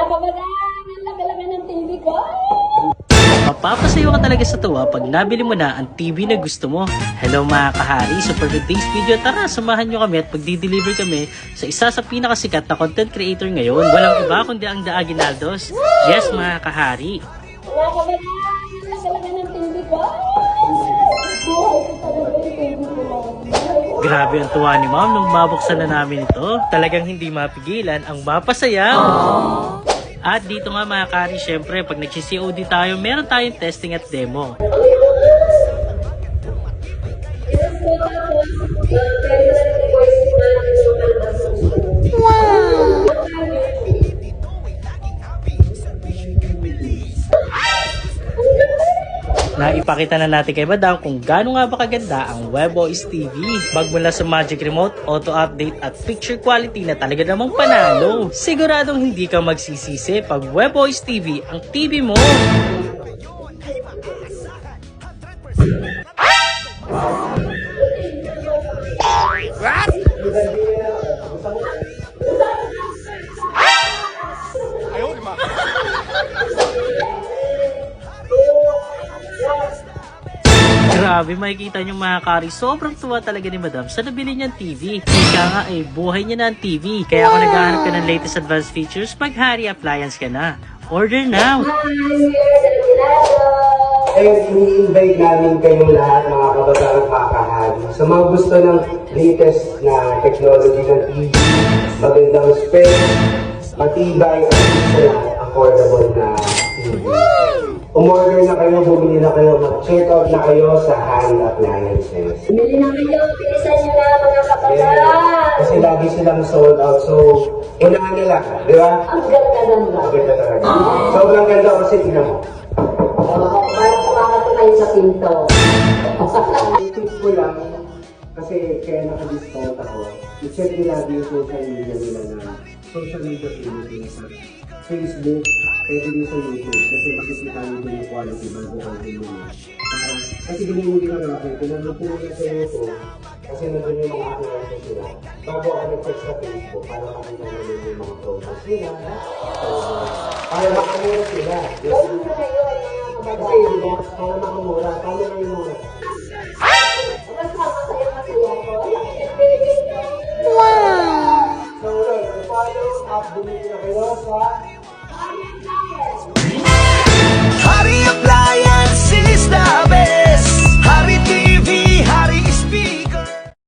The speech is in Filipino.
Mga kabataan, ang laki-laki ng TV ko. Mapapasayo ka talaga sa tuwa pag nabili mo na ang TV na gusto mo. Hello mga kahari, so for today's video, tara samahan nyo kami at magdi-deliver kami sa isa sa pinakasikat na content creator ngayon. Walang iba kundi ang The Aguinaldos. Yes mga kahari. Mga kabataan, ang laki-laki ng TV ko. Buhay ko talaga yung TV ko. Grabe ang tuwa ni ma'am nung mabuksan na namin ito. Talagang hindi mapigilan ang mapasaya. At dito nga mga kari, syempre pag nag-COD tayo, meron tayong testing at demo. Naipakita na natin kay Madam kung gaano nga ba kaganda ang WebOS TV. Magmula sa Magic Remote, Auto Update at picture quality na talaga namang panalo. Siguradong hindi ka magsisisi pag WebOS TV ang TV mo. Grabe, makikita nyo mga kari, sobrang tuwa talaga ni Madam sa nabili niyang TV. Ika nga buhay niya na ang TV. Kaya kung naghahanap ka ng latest advanced features, maghari appliance ka na. Order now! I-invite namin kayong lahat mga kabataan at mga kahari. Sa mga gusto ng latest na technology ng TV, magandang specs, matibay at affordable na TV. Umorder na kayo, bumili na kayo, mag-check out na kayo sa Hand Appliances. Bili na kayo, pilisan nyo na mga kabataan. Kasi lagi silang sold out, so unahan nila, di ba? Ang ganda-ganda. Ang ganda talaga. Sobrang ganda kasi tingnan mo. Parang pumakot kayo sa pinto. Tips ko lang, kasi kaya naka-discount ako, i-check nyo lagi yung social media nila na social media page sa Facebook, pwede din sa YouTube, kasi makikita nyo din yung quality bago ang video. Kasi binibili ka na ako, pinanong ko na sa YouTube, kasi nandun yung mga appliances nila. Bago ako nag-check sa Facebook, para makita nyo din yung mga products nila. Para makamura sila. Gawin na kayo mga Kasi kabataan. diba, para makamura, paano na yung mga Basta masaya-masaya ko. So, follow up, bumili na kayo sa